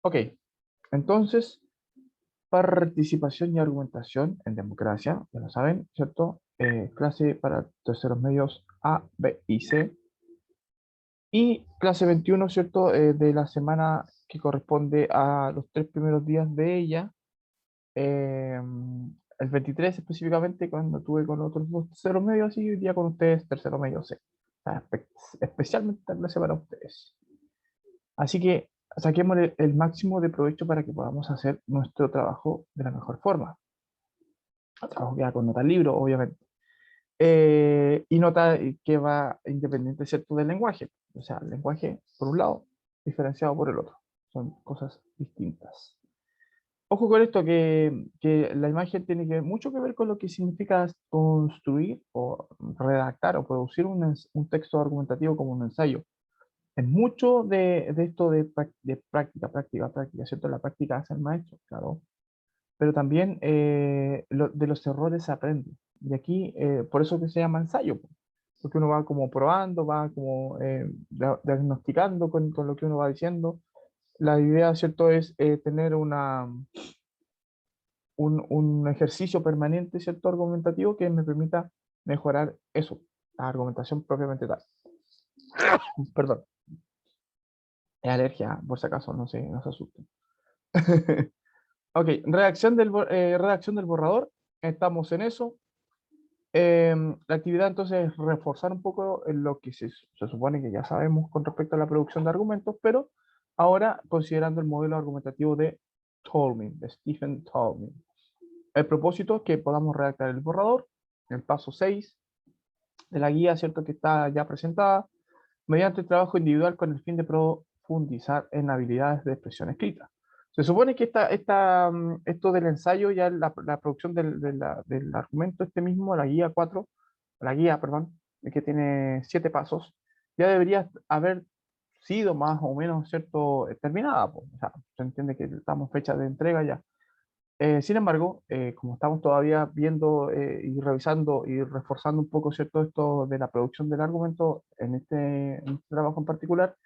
Ok, entonces, participación y argumentación en democracia, ya lo saben, ¿cierto? Clase para terceros medios A, B y C. Y clase 21, ¿cierto? De la semana que corresponde a los 3 primeros días de ella. eh, el 23 específicamente, cuando tuve con otros dos terceros medios, y hoy día con ustedes tercero medio C. O sea, especialmente esta clase para ustedes. Así que saquemos el máximo de provecho para que podamos hacer nuestro trabajo de la mejor forma. El trabajo que va con nota al libro, obviamente. Y nota que va independiente, ¿cierto?, del lenguaje. O sea, el lenguaje por un lado, diferenciado por el otro. Son cosas distintas. Ojo con esto, que la imagen tiene mucho que ver con lo que significa construir o redactar o producir un texto argumentativo como un ensayo. Es mucho de esto de práctica, ¿cierto? La práctica hace el maestro, claro, pero también de los errores se aprende. Y aquí, por eso que se llama ensayo, po, porque uno va como probando, va como diagnosticando con lo que uno va diciendo. La idea, ¿cierto?, es tener un ejercicio permanente, ¿cierto?, argumentativo que me permita mejorar eso, la argumentación propiamente tal. Perdón, es alergia, por si acaso, no se asusten. Ok, redacción del borrador, estamos en eso. La actividad entonces es reforzar un poco en lo que se supone que ya sabemos con respecto a la producción de argumentos, pero ahora considerando el modelo argumentativo de Tolmin, de Stephen Tolmin. El propósito es que podamos redactar el borrador, el paso 6 de la guía, ¿cierto?, que está ya presentada, mediante el trabajo individual con el fin de profundizar en habilidades de expresión escrita. Se supone que esto del ensayo, ya la producción del argumento este mismo, la guía, perdón, que tiene 7 pasos, ya debería haber sido más o menos, ¿cierto?, terminada, pues. O sea, se entiende que estamos fecha de entrega ya. Sin embargo, como estamos todavía viendo y revisando y reforzando un poco, ¿cierto?, esto de la producción del argumento en este trabajo en particular,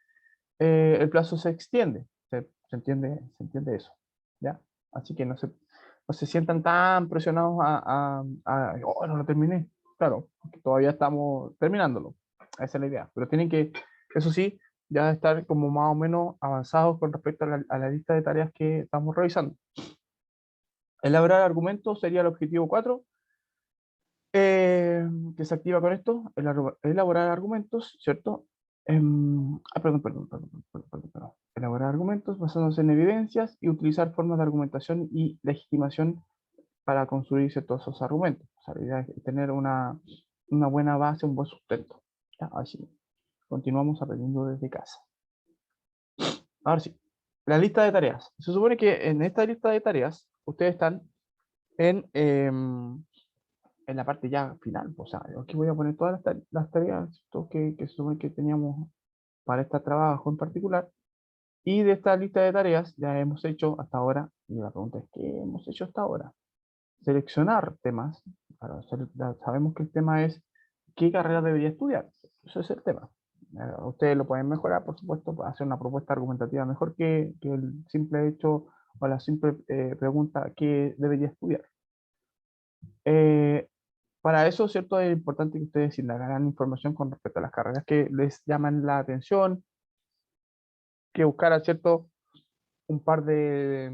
el plazo se extiende. Se entiende eso, ¿ya? Así que no se sientan tan presionados oh, no lo terminé. Claro, porque todavía estamos terminándolo. Esa es la idea. Pero tienen que, eso sí, ya estar como más o menos avanzados con respecto a la lista de tareas que estamos revisando. Elaborar argumentos sería el objetivo 4, que se activa con esto, elaborar argumentos, ¿cierto? Perdón. Elaborar argumentos basándose en evidencias y utilizar formas de argumentación y legitimación para construir todos esos argumentos. O sea, la idea es tener una buena base, un buen sustento. ¿Ya? Así, continuamos aprendiendo desde casa. Ahora sí, la lista de tareas. Se supone que en esta lista de tareas ustedes están en la parte ya final. O sea, aquí voy a poner todas las tareas, ¿cierto?, que se supone que teníamos para este trabajo en particular. Y de esta lista de tareas ya hemos hecho hasta ahora, y la pregunta es, ¿qué hemos hecho hasta ahora? Seleccionar temas. Ya sabemos que el tema es qué carrera debería estudiar. Eso es el tema. Ustedes lo pueden mejorar, por supuesto, para hacer una propuesta argumentativa mejor que el simple hecho o la simple pregunta ¿qué debería estudiar? Eh, para eso, ¿cierto? Es importante que ustedes indagaran información con respecto a las carreras que les llaman la atención, que buscaran, ¿cierto?, un par de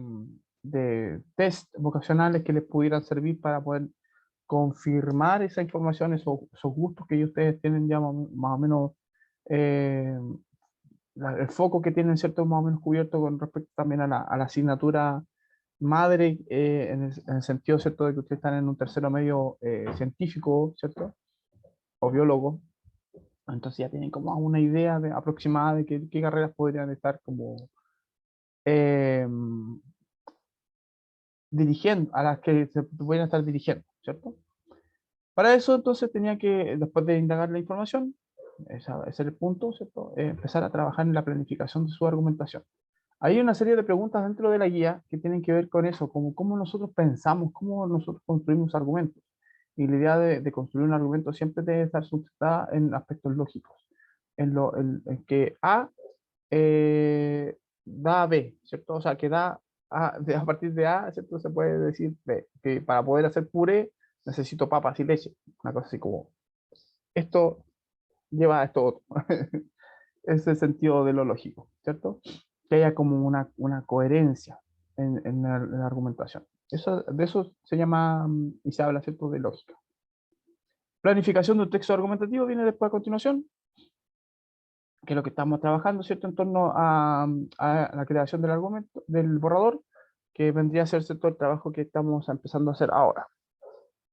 test vocacionales que les pudieran servir para poder confirmar esa información, esos gustos que ustedes tienen ya más o menos, eh, el foco que tienen, ¿cierto?, más o menos cubierto con respecto también a la asignatura madre, en el sentido, ¿cierto?, de que ustedes están en un tercero medio científico, ¿cierto?, o biólogo. Entonces ya tienen como una idea aproximada de qué carreras podrían estar como eh, dirigiendo, a las que se podrían estar dirigiendo, ¿cierto? Para eso entonces tenía que, después de indagar la información, ese era el punto, ¿cierto? Empezar a trabajar en la planificación de su argumentación. Hay una serie de preguntas dentro de la guía que tienen que ver con eso, como cómo nosotros pensamos, cómo nosotros construimos argumentos. Y la idea de construir un argumento siempre debe estar sustentada en aspectos lógicos, en que A, da B, ¿cierto? O sea, que da a partir de A, ¿cierto? Se puede decir B, que para poder hacer puré necesito papas y leche, una cosa así como, esto lleva a esto otro. Es el sentido de lo lógico, ¿cierto? Que haya como una coherencia en la argumentación. De eso se llama, y se habla, ¿cierto?, de lógica. Planificación de un texto argumentativo viene después a continuación, que es lo que estamos trabajando, ¿cierto?, en torno a la creación del argumento, del borrador, que vendría a ser, ¿cierto?, el trabajo que estamos empezando a hacer ahora.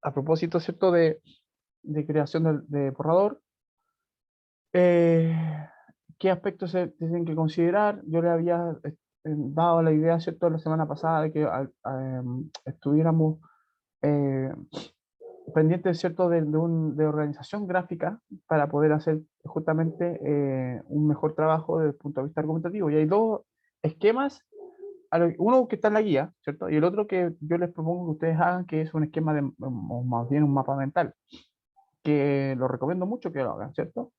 A propósito, ¿cierto?, de creación de borrador, eh, ¿qué aspectos se tienen que considerar? Yo le había dado la idea, ¿cierto?, la semana pasada de que estuviéramos eh, pendientes, ¿cierto?, de organización gráfica para poder hacer justamente un mejor trabajo desde el punto de vista argumentativo. Y hay dos esquemas, uno que está en la guía, ¿cierto? Y el otro que yo les propongo que ustedes hagan, que es un esquema o más bien un mapa mental, que lo recomiendo mucho que lo hagan, ¿cierto?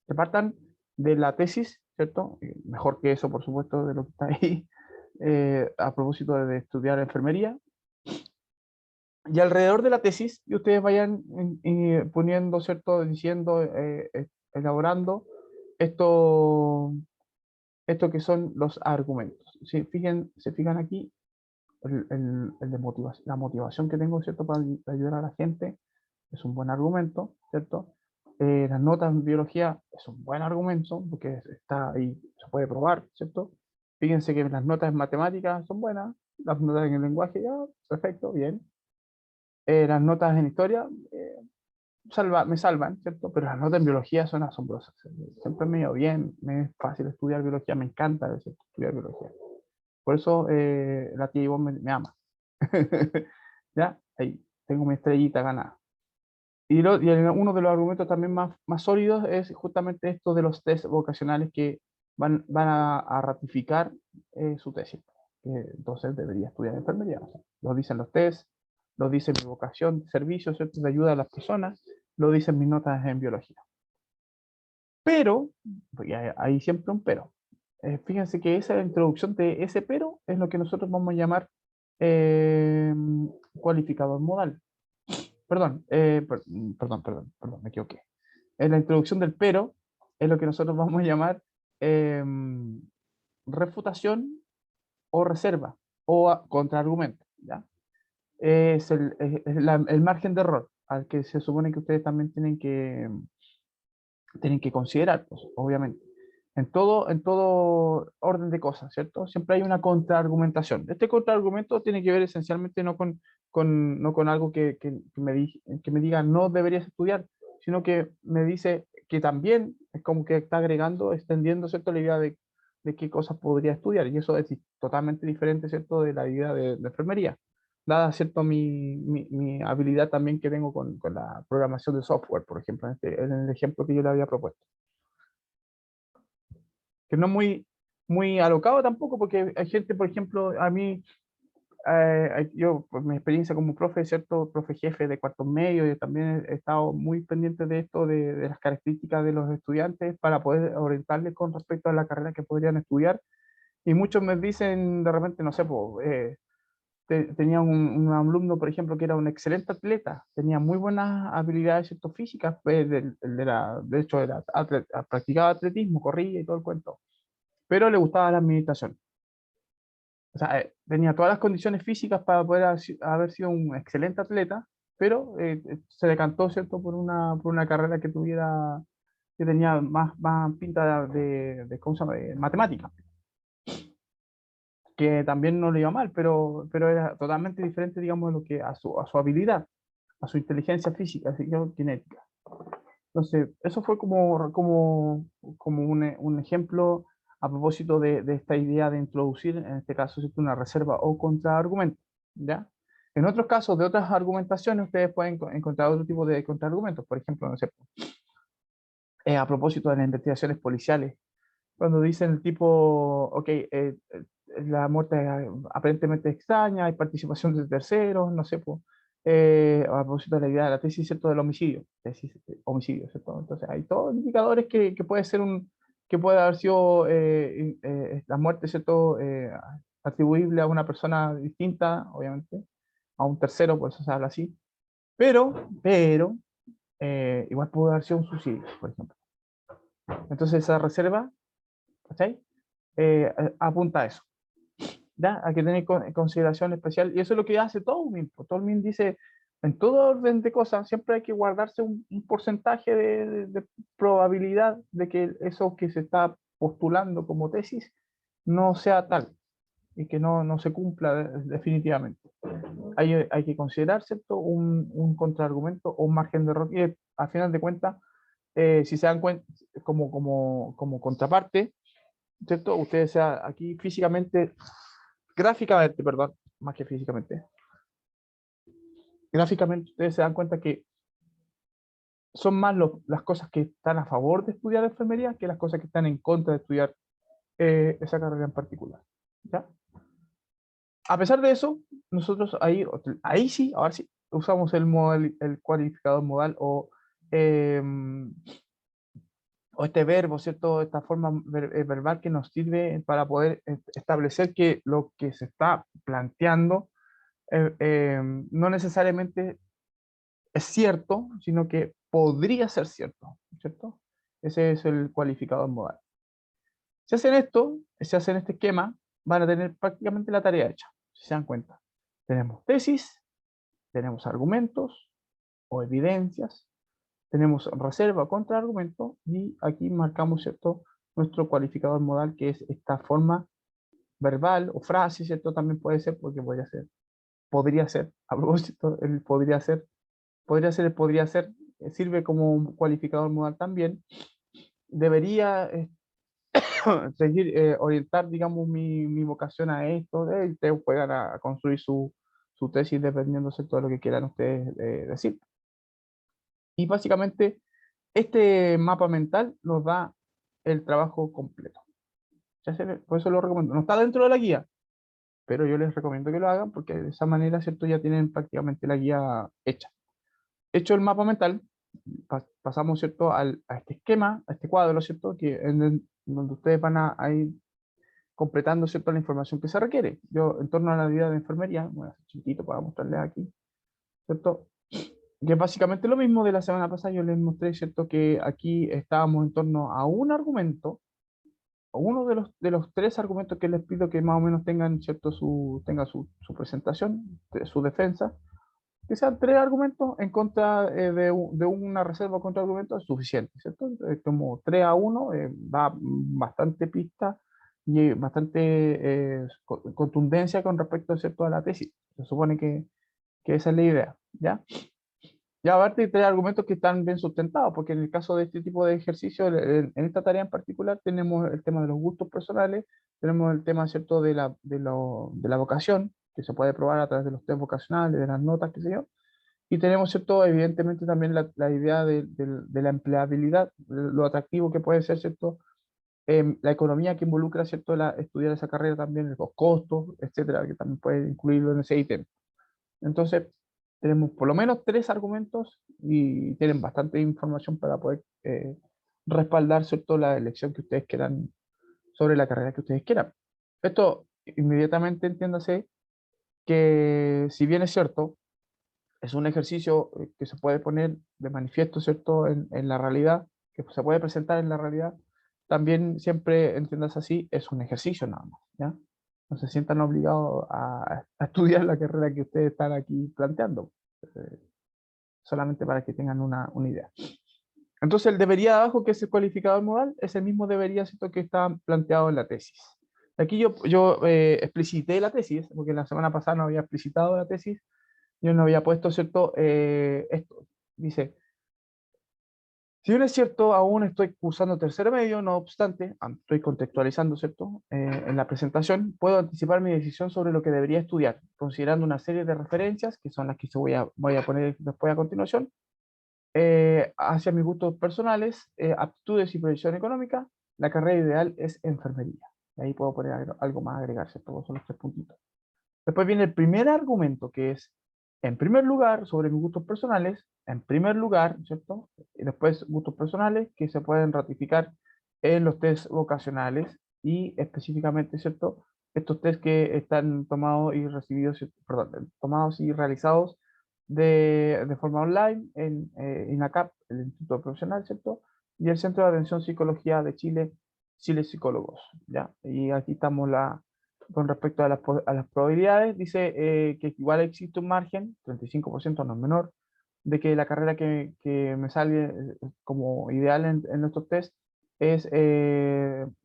Que partan de la tesis, ¿cierto? Mejor que eso, por supuesto, de lo que está ahí, a propósito de estudiar enfermería. Y alrededor de la tesis, y ustedes vayan poniendo, ¿cierto? Diciendo, elaborando esto, esto que son los argumentos. Si se fijan aquí, el de motivación, la motivación que tengo, ¿cierto? Para ayudar a la gente es un buen argumento, ¿cierto? Las notas en biología es un buen argumento, porque está ahí, se puede probar, ¿cierto? Fíjense que las notas en matemáticas son buenas, las notas en el lenguaje, ya, perfecto, bien. Las notas en historia me salvan, ¿cierto? Pero las notas en biología son asombrosas. Siempre me ha ido bien, me es fácil estudiar biología, me encanta estudiar biología. Por eso la tía Ivonne me ama. ¿Ya? Ahí, tengo mi estrellita ganada. Uno de los argumentos también más sólidos es justamente esto de los test vocacionales que van a ratificar su tesis. Entonces debería estudiar enfermería. O sea, lo dicen los test, lo dice mi vocación de servicio, ¿cierto?, de ayuda a las personas, lo dicen mis notas en biología. Pero, porque hay siempre un pero. Fíjense que esa introducción de ese pero es lo que nosotros vamos a llamar eh, cualificador modal. Perdón, perdón, me equivoqué. En la introducción del pero es lo que nosotros vamos a llamar refutación o reserva o contraargumento, ¿ya? Es el margen de error al que se supone que ustedes también tienen que considerar, pues, obviamente. En todo orden de cosas, ¿cierto? Siempre hay una contraargumentación. Este contraargumento tiene que ver esencialmente no con algo que me diga no deberías estudiar, sino que me dice que también es como que está agregando, extendiendo, ¿cierto?, la idea de qué cosas podría estudiar. Y eso es totalmente diferente, ¿cierto?, de la idea de enfermería. Dada, ¿cierto?, mi habilidad también que tengo con la programación de software, por ejemplo, en el ejemplo que yo le había propuesto, que no es muy alocado tampoco, porque hay gente, por ejemplo, a mí, yo, por mi experiencia como profe, ¿cierto? Profe jefe de cuartos medios, yo también he estado muy pendiente de esto, de las características de los estudiantes para poder orientarles con respecto a la carrera que podrían estudiar. Y muchos me dicen de repente, no sé, pues, tenía un alumno, por ejemplo, que era un excelente atleta, tenía muy buenas habilidades, ¿cierto?, físicas, pues, de hecho, practicaba atletismo, corría y todo el cuento, pero le gustaba la administración. O sea, tenía todas las condiciones físicas para poder haber sido un excelente atleta, pero se decantó, ¿cierto?, por una carrera que tenía más pinta ¿cómo se llama?, de matemática, que también no le iba mal, pero era totalmente diferente, digamos, de lo que a su habilidad, a su inteligencia física, así que kinética. Entonces, eso fue como un ejemplo a propósito de esta idea de introducir, en este caso, ¿cierto?, una reserva o contraargumento, ¿ya? En otros casos de otras argumentaciones, ustedes pueden encontrar otro tipo de contraargumentos. Por ejemplo, no sé, a propósito de las investigaciones policiales, cuando dicen el tipo, ok, la muerte aparentemente extraña, hay participación de terceros, no sé, pues, a propósito de la idea de la tesis, ¿cierto?, del homicidio, tesis homicidio, ¿cierto? Entonces hay todos indicadores que puede ser que puede haber sido la muerte, ¿cierto? Atribuible a una persona distinta, obviamente, a un tercero, por eso se habla así, pero igual puede haber sido un suicidio, por ejemplo. Entonces esa reserva, ¿cachai? Apunta a eso, ¿ya? Hay que tener en consideración especial, y eso es lo que hace Tolmin. Tolmin dice, en todo orden de cosas, siempre hay que guardarse un porcentaje de probabilidad de que eso que se está postulando como tesis no sea tal, y que no se cumpla definitivamente. Hay que considerar, ¿cierto? Un contraargumento o un margen de error, y al final de cuentas, si se dan cuenta, como contraparte, ¿cierto? Ustedes sea aquí físicamente, gráficamente, perdón, más que físicamente, gráficamente ustedes se dan cuenta que son más las cosas que están a favor de estudiar enfermería que las cosas que están en contra de estudiar esa carrera en particular. ¿Ya? A pesar de eso, nosotros ahí sí, ahora sí, usamos el cualificador modal eh, o este verbo, ¿cierto? Esta forma verbal que nos sirve para poder establecer que lo que se está planteando no necesariamente es cierto, sino que podría ser cierto, ¿cierto? Ese es el cualificador modal. Si hacen esto, si hacen este esquema, van a tener prácticamente la tarea hecha, si se dan cuenta. Tenemos tesis, tenemos argumentos o evidencias, tenemos reserva o contraargumento, y aquí marcamos, ¿cierto?, nuestro cualificador modal, que es esta forma verbal o frase, ¿cierto? También puede ser, porque podría ser, a propósito, el podría ser, sirve como un cualificador modal también. Debería seguir, orientar, digamos, mi vocación a esto, ustedes puedan a construir su tesis dependiendo, ¿cierto?, de lo que quieran ustedes decir. Y básicamente, este mapa mental nos da el trabajo completo. Por eso lo recomiendo. No está dentro de la guía, pero yo les recomiendo que lo hagan porque de esa manera, ¿cierto?, ya tienen prácticamente la guía hecha. Hecho el mapa mental, pasamos, ¿cierto?, a este esquema, a este cuadro, ¿cierto?, donde ustedes van a ir completando, ¿cierto?, la información que se requiere. Yo, en torno a la vida de enfermería, voy a hacer chiquitito para mostrarles aquí, ¿cierto? Que es básicamente lo mismo de la semana pasada. Yo les mostré, ¿cierto?, que aquí estábamos en torno a un argumento, o uno de los tres argumentos que les pido que más o menos tengan, ¿cierto?, tenga su presentación, su defensa, que sean tres argumentos en contra de una reserva contra argumento es suficiente, ¿cierto? Como 3-1 da bastante pista y bastante contundencia con respecto, ¿cierto?, a la tesis. Se supone que esa es la idea, ¿ya? Ya aparte hay tres argumentos que están bien sustentados, porque en el caso de este tipo de ejercicio, en esta tarea en particular, tenemos el tema de los gustos personales, tenemos el tema, ¿cierto?, de la vocación, que se puede probar a través de los test vocacionales, de las notas, qué sé yo, y tenemos, ¿cierto?, evidentemente también la idea de la empleabilidad, de lo atractivo que puede ser, ¿cierto?, la economía que involucra, ¿cierto?, estudiar esa carrera también, los costos, etcétera, que también puede incluirlo en ese ítem. Entonces, tenemos por lo menos tres argumentos y tienen bastante información para poder respaldar, ¿cierto?, la elección que ustedes quieran sobre la carrera que ustedes quieran. Esto inmediatamente entiéndase que, si bien es cierto, es un ejercicio que se puede poner de manifiesto, ¿cierto?, en la realidad, que se puede presentar en la realidad, también siempre entiendas así, es un ejercicio nada más, ¿ya? No se sientan obligados a estudiar la carrera que ustedes están aquí planteando, eh, solamente para que tengan una idea. Entonces, el debería de abajo, que es el cualificador modal, es el mismo debería, ¿cierto?, que está planteado en la tesis. Aquí yo explicité la tesis, porque la semana pasada no había explicitado la tesis, yo no había puesto, ¿cierto? Esto dice, si bien es cierto, aún estoy cursando tercer medio, no obstante, estoy contextualizando, ¿cierto? En la presentación, puedo anticipar mi decisión sobre lo que debería estudiar, considerando una serie de referencias, que son las que voy a poner después a continuación, hacia mis gustos personales, aptitudes y proyección económica. La carrera ideal es enfermería. Ahí puedo poner algo más a agregar, ¿cierto? Son los tres puntitos. Después viene el primer argumento, que es, en primer lugar, sobre mis gustos personales, en primer lugar, ¿cierto? Y después gustos personales que se pueden ratificar en los test vocacionales y específicamente, ¿cierto? Estos test que están tomados y recibidos, perdón, tomados y realizados de forma online en INACAP, el Instituto Profesional, ¿cierto? Y el Centro de Atención Psicología de Chile, Chile Psicólogos, ¿ya? Y aquí estamos con respecto a a las probabilidades, dice que igual existe un margen, 35% no es menor, de que la carrera que me sale como ideal en nuestros test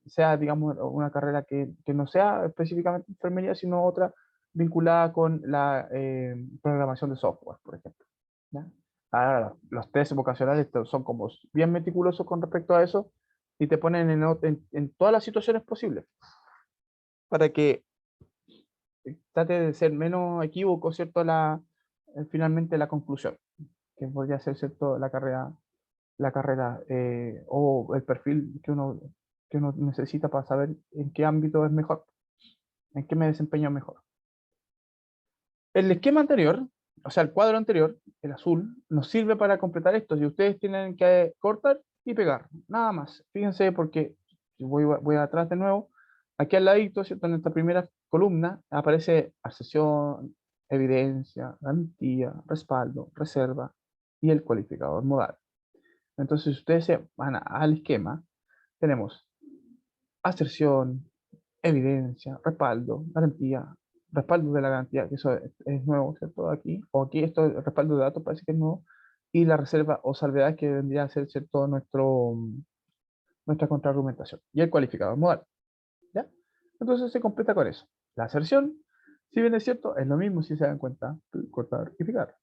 sea, digamos, una carrera que no sea específicamente enfermería, sino otra vinculada con la programación de software, por ejemplo. ¿Ya? Ahora, los test vocacionales son como bien meticulosos con respecto a eso y te ponen en todas las situaciones posibles para que trate de ser menos equívoco, ¿cierto? Finalmente la conclusión, que podría ser, ¿cierto? La carrera o el perfil que uno necesita para saber en qué ámbito es mejor, en qué me desempeño mejor. El esquema anterior, o sea, el cuadro anterior, el azul, nos sirve para completar esto. Y ustedes tienen que cortar y pegar, nada más. Fíjense porque voy atrás de nuevo. Aquí al ladito, ¿cierto? En esta primera columna aparece accesión, evidencia, garantía, respaldo, reserva y el cualificador modal. Entonces, si ustedes se van al esquema, tenemos aserción, evidencia, respaldo, garantía, respaldo de la garantía, que eso es nuevo, ¿cierto? Aquí, o aquí esto, el respaldo de datos parece que es nuevo, y la reserva o salvedad que vendría a ser, ¿cierto? Nuestra contraargumentación, y el cualificador modal, ¿ya? Entonces se completa con eso. La aserción, si bien es cierto, es lo mismo si se dan cuenta, cortar y pegar.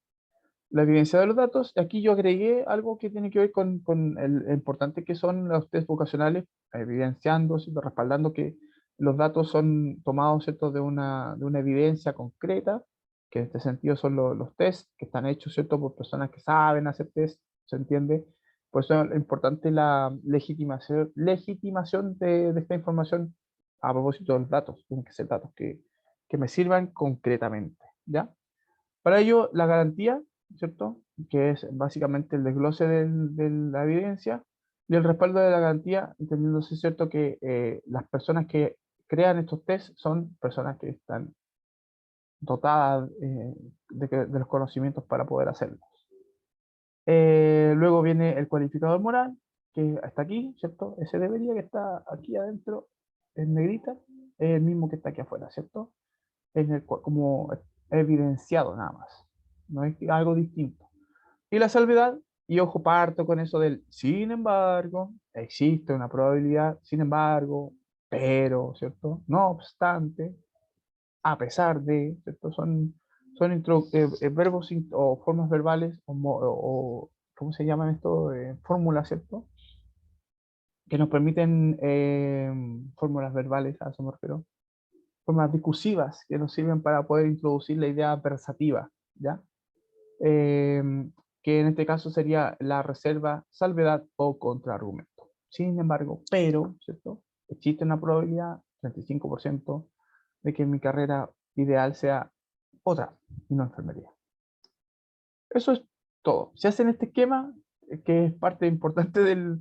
La evidencia de los datos, aquí yo agregué algo que tiene que ver con el importante que son los test vocacionales, evidenciando, ¿cierto? Respaldando que los datos son tomados, ¿cierto? De una evidencia concreta, que en este sentido son los test que están hechos, ¿cierto? Por personas que saben hacer test, ¿se entiende? Por eso es importante la legitimación de esta información a propósito de los datos. Tienen que ser datos que me sirvan concretamente, ¿ya? Para ello, la garantía, ¿cierto? Que es básicamente el desglose de la evidencia y el respaldo de la garantía, entendiéndose, ¿cierto? Que las personas que crean estos test son personas que están dotadas de los conocimientos para poder hacerlo. Luego viene el cualificador moral, que está aquí, ¿cierto? Ese debería que está aquí adentro, en negrita, es el mismo que está aquí afuera, ¿cierto? Como evidenciado nada más, no es algo distinto. Y la salvedad, y ojo, parto con eso del sin embargo, existe una probabilidad, sin embargo, pero, ¿cierto? No obstante, a pesar de, ¿cierto? Son verbos o formas verbales, ¿cómo se llaman esto? Fórmulas, ¿cierto? Que nos permiten, fórmulas verbales, a eso me refiero, formas discursivas que nos sirven para poder introducir la idea versativa, ¿ya? Eh, que en este caso sería la reserva, salvedad o contraargumento. Sin embargo, pero, ¿cierto? Existe una probabilidad, 35%, de que mi carrera ideal sea otra y no enfermería. Eso es todo. Se hace en este esquema, que es parte importante de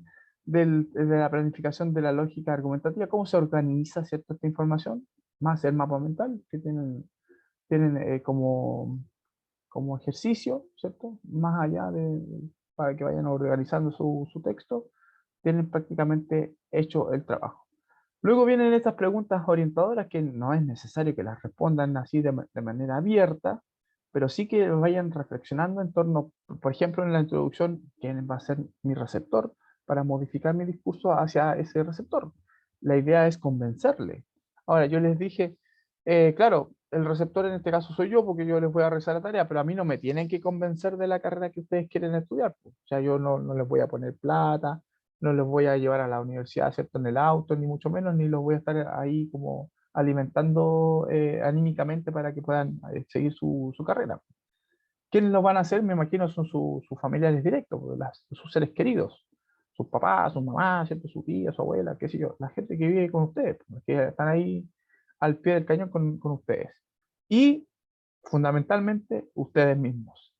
la planificación de la lógica argumentativa, cómo se organiza, ¿cierto? Esta información, más el mapa mental que tienen como ejercicio, ¿cierto? Más allá para que vayan organizando su texto, tienen prácticamente hecho el trabajo. Luego vienen estas preguntas orientadoras que no es necesario que las respondan así de manera abierta, pero sí que vayan reflexionando en torno, por ejemplo, en la introducción, quién va a ser mi receptor para modificar mi discurso hacia ese receptor. La idea es convencerle. Ahora, yo les dije, claro, el receptor en este caso soy yo porque yo les voy a realizar la tarea, pero a mí no me tienen que convencer de la carrera que ustedes quieren estudiar, pues. O sea, yo no les voy a poner plata, no los voy a llevar a la universidad, ¿cierto? En el auto, ni mucho menos, ni los voy a estar ahí como alimentando anímicamente para que puedan seguir su carrera. ¿Quiénes lo van a hacer? Me imagino son sus familiares directos, pues, sus seres queridos, sus papás, sus mamás, ¿cierto? Su tía, su abuela, qué sé yo, la gente que vive con ustedes, pues, que están ahí al pie del cañón con ustedes. Y fundamentalmente ustedes mismos.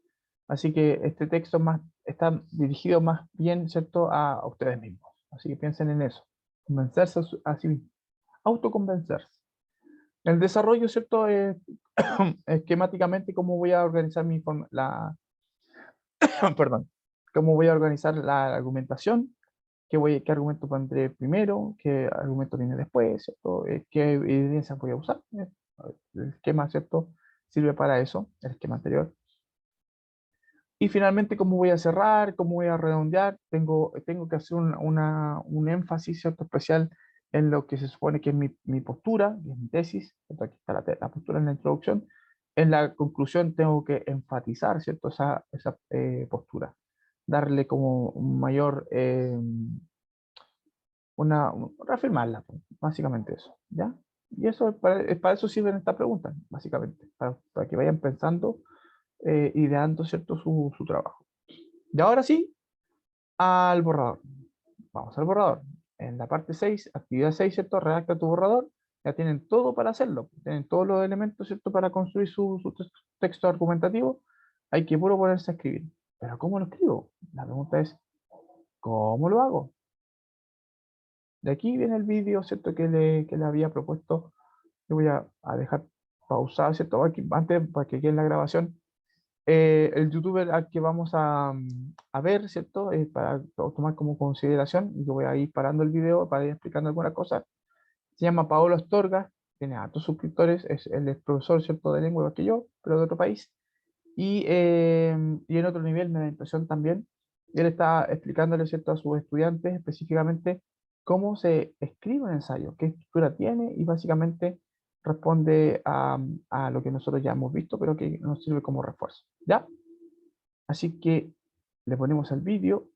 Así que este texto está dirigido más bien, ¿cierto?, a ustedes mismos. Así que piensen en eso. convencerse a sí mismo, autoconvencerse. El desarrollo, ¿cierto? Esquemáticamente cómo voy a organizar perdón, cómo voy a organizar la argumentación, qué argumento pondré primero, qué argumento viene después, ¿cierto? Qué evidencia voy a usar. El esquema, ¿cierto? Sirve para eso, el esquema anterior. Y finalmente, cómo voy a cerrar, cómo voy a redondear. Tengo que hacer un énfasis, ¿cierto? Especial en lo que se supone que es mi postura, que es mi tesis. ¿Cierto? Aquí está la postura en la introducción. En la conclusión tengo que enfatizar, ¿cierto? Esa postura. Darle como un mayor, reafirmarla, pues, básicamente eso, ¿ya? Y eso para eso sirven estas preguntas, básicamente, para que vayan pensando, ideando, ¿cierto? Su trabajo. Y ahora sí, al borrador. Vamos al borrador. En la parte 6, actividad 6, ¿cierto? Redacta tu borrador. Ya tienen todo para hacerlo. Tienen todos los elementos, ¿cierto? Para construir su texto argumentativo. Hay que puro ponerse a escribir. Pero ¿cómo lo escribo? La pregunta es, ¿cómo lo hago? De aquí viene el vídeo, ¿cierto? Que le había propuesto. Yo voy a dejar pausado, ¿cierto? Aquí, antes, para que quede en la grabación, el youtuber al que vamos a ver, ¿cierto? Para tomar como consideración, yo voy a ir parando el video para ir explicando algunas cosas. Se llama Paolo Astorga, tiene altos suscriptores, él es profesor, ¿cierto? De lengua igual que yo, pero de otro país. Y en otro nivel me da impresión también. Y él está explicándole, ¿cierto? A sus estudiantes específicamente cómo se escribe un ensayo, qué estructura tiene y básicamente responde a lo que nosotros ya hemos visto, pero que nos sirve como refuerzo. ¿Ya? Así que le ponemos el vídeo